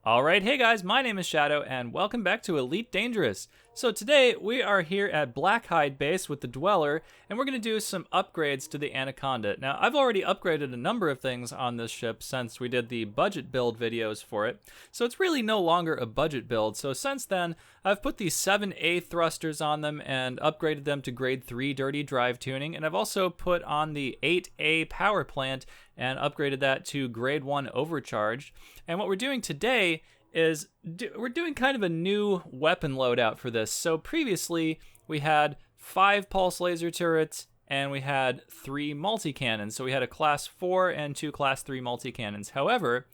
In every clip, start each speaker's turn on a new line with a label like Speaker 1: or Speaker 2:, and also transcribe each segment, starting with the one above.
Speaker 1: Alright, hey guys, my name is Shadow, and welcome back to Elite Dangerous. So today, we are here at Blackhide Base with the Dweller, and we're going to do some upgrades to the Anaconda. Now, I've already upgraded a number of things on this ship since we did the budget build videos for it, so it's really no longer a budget build. So since then, I've put these 7A thrusters on them and upgraded them to grade 3 dirty drive tuning, and I've also put on the 8A power plant and upgraded that to grade 1 overcharged. And what we're doing today is we're doing kind of a new weapon loadout for this. So previously we had 5 pulse laser turrets and we had 3 multi-cannons. So we had a class 4 and 2 class 3 multi-cannons. However,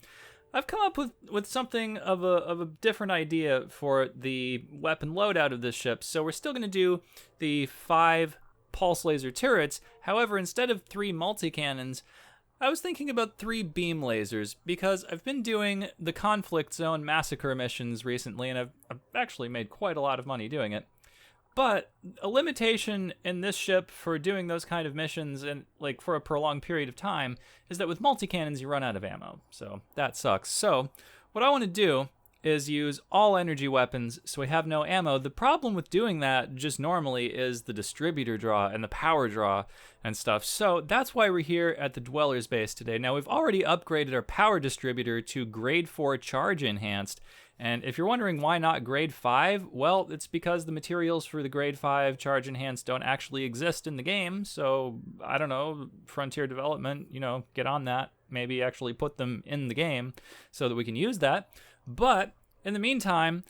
Speaker 1: I've come up with something of a different idea for the weapon loadout of this ship. So we're still going to do the 5 pulse laser turrets. However, instead of 3 multi-cannons, I was thinking about 3 beam lasers because I've been doing the conflict zone massacre missions recently, and I've actually made quite a lot of money doing it. But a limitation in this ship for doing those kind of missions and like for a prolonged period of time is that with multi-cannons you run out of ammo. So that sucks. So what I want to do is use all energy weapons so we have no ammo. The problem with doing that just normally is the distributor draw and the power draw and stuff. So that's why we're here at the Dweller's base today. Now we've already upgraded our power distributor to grade 4 charge enhanced. And if you're wondering why not grade 5, well, it's because the materials for the grade 5 charge enhanced don't actually exist in the game. So I don't know, Frontier Development, get on that. Maybe actually put them in the game so that we can use that. But in the meantime,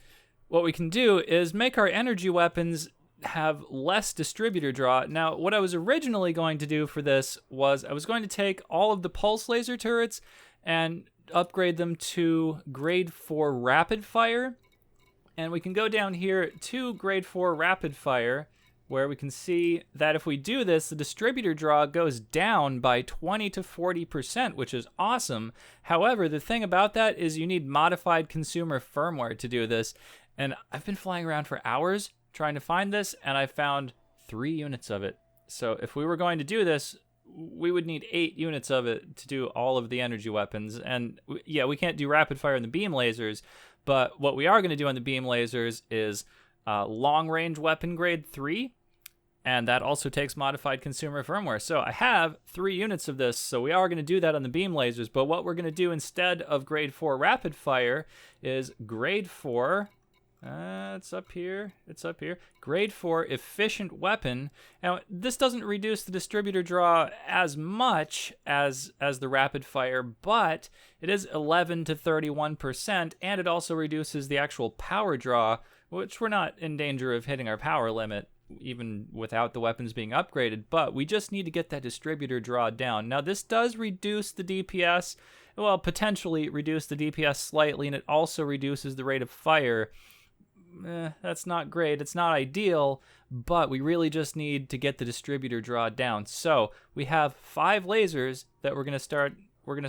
Speaker 1: what we can do is make our energy weapons have less distributor draw. Now, what I was originally going to do for this was I was going to take all of the pulse laser turrets and upgrade them to grade 4 rapid fire. And we can go down here to grade 4 rapid fire, where we can see that if we do this, the distributor draw goes down by 20 to 40%, which is awesome. However, the thing about that is you need modified consumer firmware to do this. And I've been flying around for hours trying to find this, and I found 3 units of it. So if we were going to do this, we would need 8 units of it to do all of the energy weapons. And yeah, we can't do rapid fire in the beam lasers, but what we are going to do on the beam lasers is long range weapon grade 3. And that also takes modified consumer firmware. So I have 3 units of this, so we are going to do that on the beam lasers. But what we're going to do instead of grade 4 rapid fire is grade 4, it's up here, grade 4 efficient weapon. Now, this doesn't reduce the distributor draw as much as the rapid fire, but it is 11 to 31%, and it also reduces the actual power draw, which we're not in danger of hitting our power limit even without the weapons being upgraded, but we just need to get that distributor draw down. Now, this does reduce the DPS, well, potentially reduce the DPS slightly, and it also reduces the rate of fire. That's not great, it's not ideal, but we really just need to get the distributor draw down. So we have 5 lasers that we're going to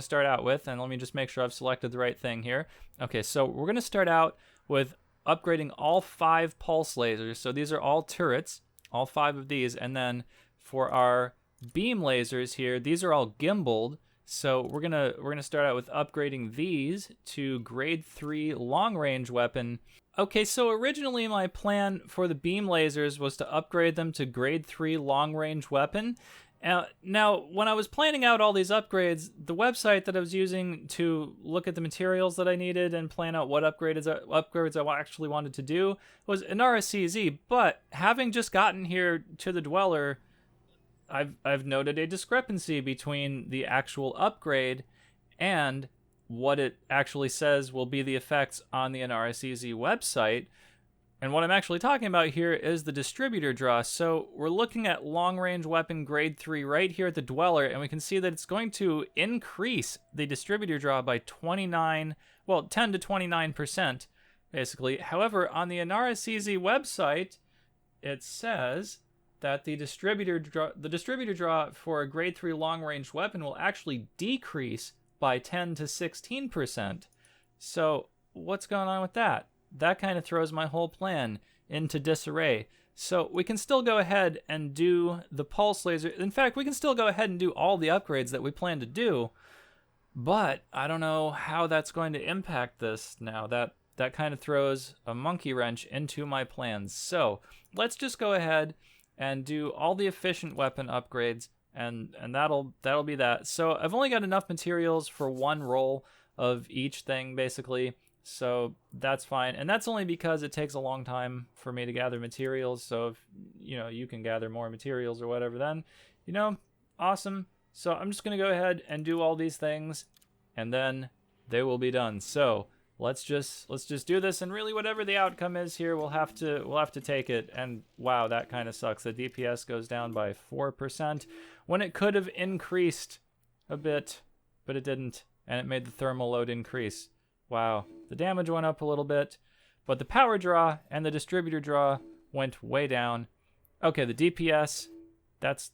Speaker 1: start out with, and let me just make sure I've selected the right thing here. Okay, so we're going to start out with upgrading all 5 pulse lasers. So these are all turrets, all 5 of these. And then for our beam lasers here, these are all gimbaled. So we're gonna start out with upgrading these to grade 3 long range weapon. Okay, so originally my plan for the beam lasers was to upgrade them to grade 3 long range weapon. Now, when I was planning out all these upgrades, the website that I was using to look at the materials that I needed and plan out what upgrades I actually wanted to do was NRSCZ. But having just gotten here to the Dweller, I've noted a discrepancy between the actual upgrade and what it actually says will be the effects on the NRSCZ website. And what I'm actually talking about here is the distributor draw. So we're looking at long-range weapon grade 3 right here at the Dweller, and we can see that it's going to increase the distributor draw by 10 to 29%, basically. However, on the NRSCZ website, it says that the distributor draw for a grade 3 long-range weapon will actually decrease by 10 to 16%. So what's going on with that? That kind of throws my whole plan into disarray. So we can still go ahead and do the pulse laser. In fact, we can still go ahead and do all the upgrades that we plan to do. But I don't know how that's going to impact this now. That kind of throws a monkey wrench into my plans. So let's just go ahead and do all the efficient weapon upgrades, and that'll be that. So I've only got enough materials for one roll of each thing, basically. So that's fine, and that's only because it takes a long time for me to gather materials. So if you can gather more materials or whatever, then awesome. So I'm just gonna go ahead and do all these things, and then they will be done. So let's just do this, and really whatever the outcome is here, we'll have to take it. And wow, that kind of sucks. The DPS goes down by 4% when it could have increased a bit, but it didn't, and it made the thermal load increase. Wow, the damage went up a little bit, but the power draw and the distributor draw went way down. Okay, the DPS, that's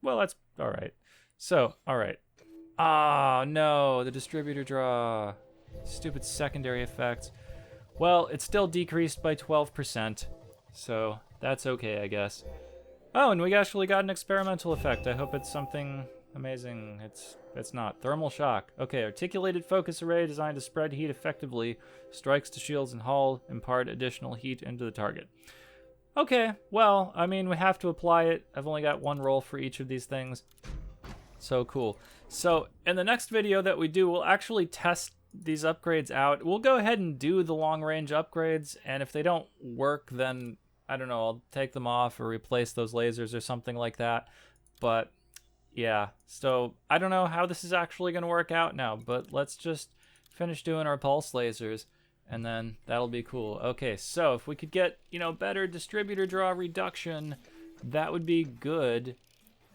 Speaker 1: all right. So, all right. Ah, no, the distributor draw. Stupid secondary effects. Well, it's still decreased by 12%, so that's okay, I guess. Oh, and we actually got an experimental effect. I hope it's something amazing. It's not. Thermal shock. Okay, articulated focus array designed to spread heat effectively. Strikes to shields and hull. Impart additional heat into the target. Okay, well, I mean, we have to apply it. I've only got one roll for each of these things. So cool. So in the next video that we do, we'll actually test these upgrades out. We'll go ahead and do the long range upgrades, and if they don't work, then I don't know, I'll take them off or replace those lasers or something like that. But yeah, so I don't know how this is actually going to work out now, but let's just finish doing our pulse lasers, and then that'll be cool. Okay, so if we could get, better distributor draw reduction, that would be good.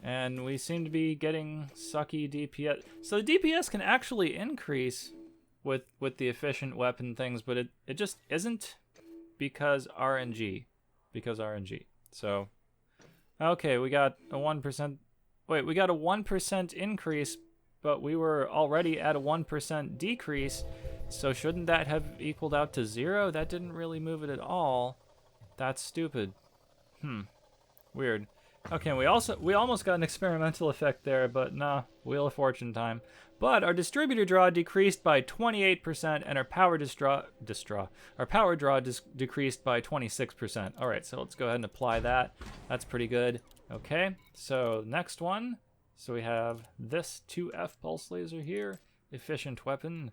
Speaker 1: And we seem to be getting sucky DPS. So the DPS can actually increase with the efficient weapon things, but it just isn't because RNG. So, okay, we got a 1%. Wait, we got a 1% increase, but we were already at a 1% decrease. So shouldn't that have equaled out to 0? That didn't really move it at all. That's stupid. Weird. Okay, we almost got an experimental effect there, but nah, Wheel of Fortune time. But our distributor draw decreased by 28%, and our power draw decreased by 26%. All right, so let's go ahead and apply that. That's pretty good. Okay, so next one. So we have this 2F pulse laser here, efficient weapon.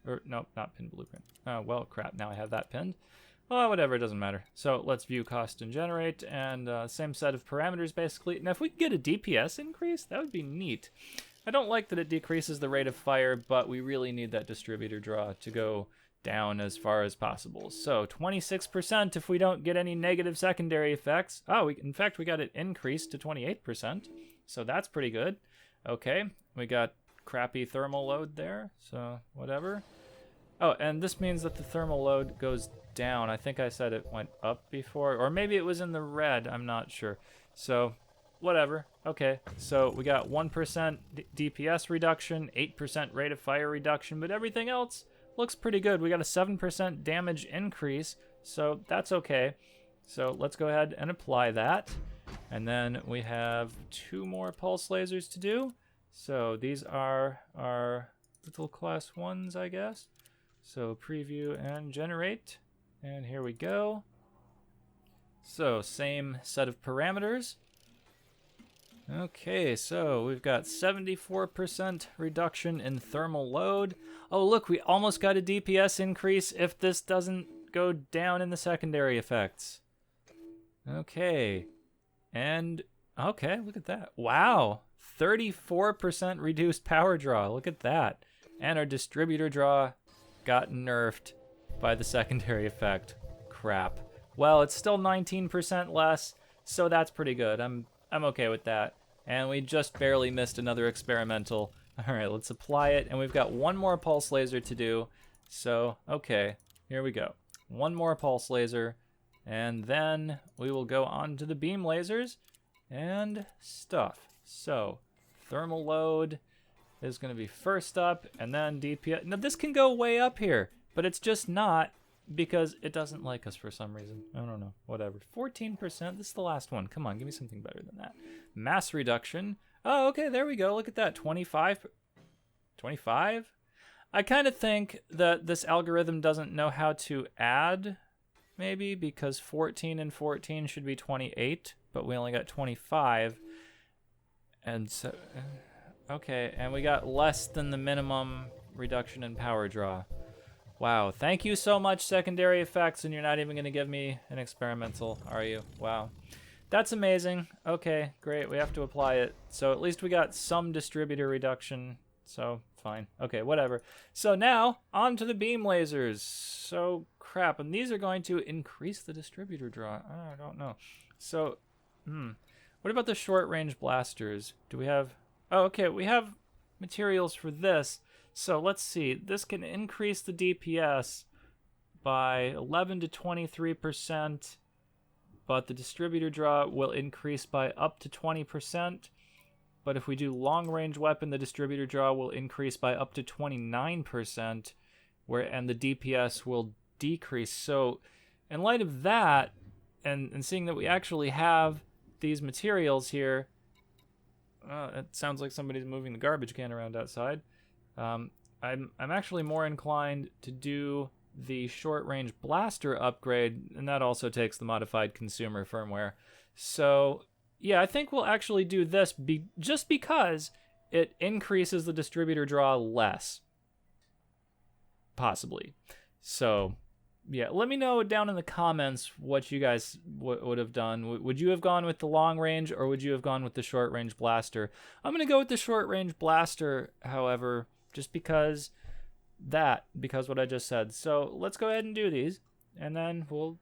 Speaker 1: Or no, not pin blueprint. Oh well, crap. Now I have that pinned. Well, whatever, it doesn't matter. So let's view cost and generate, and same set of parameters basically. Now if we could get a DPS increase, that would be neat. I don't like that it decreases the rate of fire, but we really need that distributor draw to go down as far as possible. So 26% if we don't get any negative secondary effects. Oh, in fact, we got it increased to 28%, so that's pretty good. Okay, we got crappy thermal load there, so whatever. Oh, and this means that the thermal load goes down. I think I said it went up before, or maybe it was in the red, I'm not sure. So whatever. Okay, so we got 1% DPS reduction, 8% rate of fire reduction, but everything else looks pretty good. We got a 7% damage increase, so that's okay. So let's go ahead and apply that. And then we have 2 more pulse lasers to do. So these are our little class 1s, I guess. So preview and generate. And here we go. So same set of parameters. Okay, so we've got 74% reduction in thermal load. Oh, look, we almost got a DPS increase if this doesn't go down in the secondary effects. Okay. And, okay, look at that. Wow, 34% reduced power draw. Look at that. And our distributor draw got nerfed by the secondary effect. Crap. Well, it's still 19% less, so that's pretty good. I'm okay with that. And we just barely missed another experimental. All right, let's apply it. And we've got 1 more pulse laser to do. So, okay, here we go. 1 more pulse laser. And then we will go on to the beam lasers and stuff. So, thermal load is going to be first up, and then DPS. Now, this can go way up here, but it's just not, because it doesn't like us for some reason. I don't know. Whatever. 14%. This is the last one. Come on, give me something better than that. Mass reduction. Oh, okay, there we go. Look at that. 25. 25? I kind of think that this algorithm doesn't know how to add, maybe, because 14 and 14 should be 28, but we only got 25. And so, okay, and we got less than the minimum reduction in power draw. Wow, thank you so much, secondary effects, and you're not even going to give me an experimental, are you? Wow. That's amazing. Okay, great, we have to apply it. So at least we got some distributor reduction, so fine. Okay, whatever. So now, on to the beam lasers. So, crap, and these are going to increase the distributor draw. I don't know. So, what about the short-range blasters? Do we have... Oh, okay, we have materials for this. So let's see. This can increase the DPS by 11 to 23%, but the distributor draw will increase by up to 20%. But if we do long-range weapon, the distributor draw will increase by up to 29%, and the DPS will decrease. So in light of that, and seeing that we actually have these materials here, it sounds like somebody's moving the garbage can around outside. I'm actually more inclined to do the short-range blaster upgrade, and that also takes the modified consumer firmware. So yeah, I think we'll actually do this just because it increases the distributor draw less. Possibly. So yeah, let me know down in the comments what you guys would have done. Would you have gone with the long range, or would you have gone with the short range blaster? I'm going to go with the short range blaster, however, just because what I just said. So let's go ahead and do these, and then we'll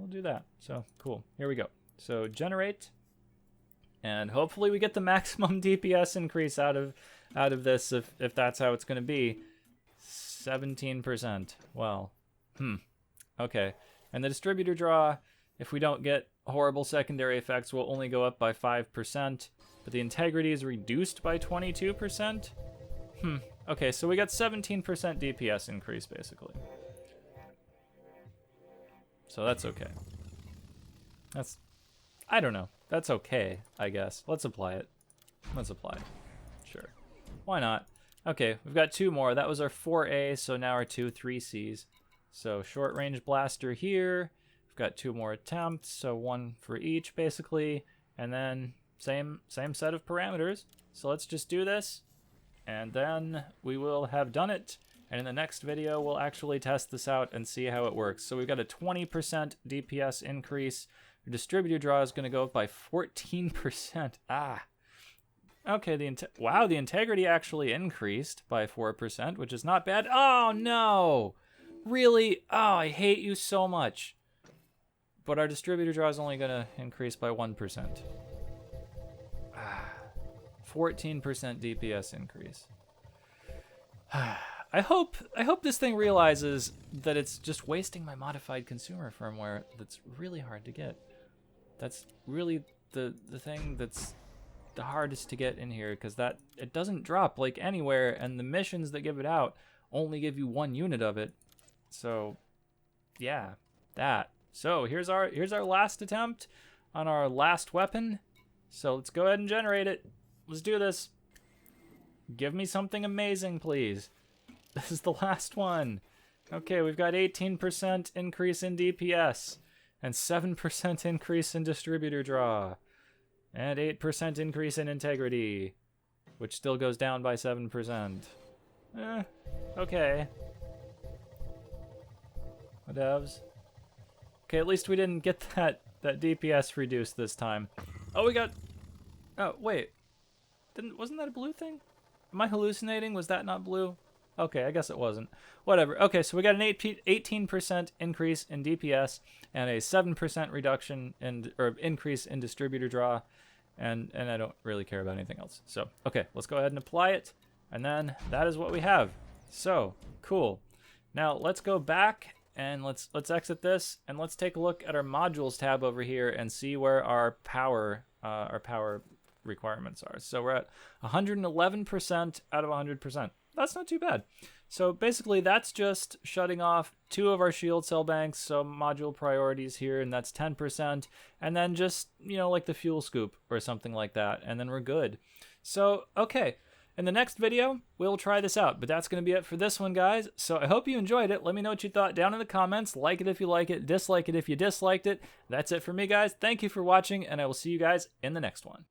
Speaker 1: do that. So cool. Here we go. So generate, and hopefully we get the maximum DPS increase out of this, if that's how it's going to be. 17%. Well. Okay. And the distributor draw, if we don't get horrible secondary effects, will only go up by 5%, but the integrity is reduced by 22%. Okay, so we got 17% DPS increase, basically. So that's okay. I don't know. That's okay, I guess. Let's apply it. Sure. Why not? Okay, we've got 2 more. That was our 4A, so now our 2 3Cs. So short range blaster here. We've got 2 more attempts, so 1 for each basically, and then same set of parameters. So let's just do this, and then we will have done it. And in the next video, we'll actually test this out and see how it works. So we've got a 20% DPS increase. The distributor draw is going to go up by 14%. Okay, wow, the integrity actually increased by 4%, which is not bad. Oh no! Really? Oh, I hate you so much. But our distributor draw is only going to increase by 1%. 14% DPS increase. I hope this thing realizes that it's just wasting my modified consumer firmware that's really hard to get. That's really the thing that's the hardest to get in here, because it doesn't drop like anywhere, and the missions that give it out only give you 1 unit of it. So yeah, that. So here's our last attempt on our last weapon. So let's go ahead and generate it. Let's do this. Give me something amazing, please. This is the last one. Okay, we've got 18% increase in DPS and 7% increase in distributor draw and 8% increase in integrity, which still goes down by 7%. Okay. Whatevs. Okay, at least we didn't get that DPS reduced this time. Oh, we got... Oh, wait. Wasn't that a blue thing? Am I hallucinating? Was that not blue? Okay, I guess it wasn't. Whatever. Okay, so we got an 18% increase in DPS and a 7% reduction or increase in distributor draw, and I don't really care about anything else. So, okay, let's go ahead and apply it, and then that is what we have. So, cool. Now, let's go back and let's exit this, and let's take a look at our modules tab over here and see where our power requirements are. So we're at 111% out of 100%. That's not too bad. So basically that's just shutting off 2 of our shield cell banks, so module priorities here, and that's 10%, and then just, like the fuel scoop or something like that, and then we're good. So, okay. In the next video, we'll try this out, but that's going to be it for this one, guys. So I hope you enjoyed it. Let me know what you thought down in the comments. Like it if you like it, dislike it if you disliked it. That's it for me, guys. Thank you for watching, and I will see you guys in the next one.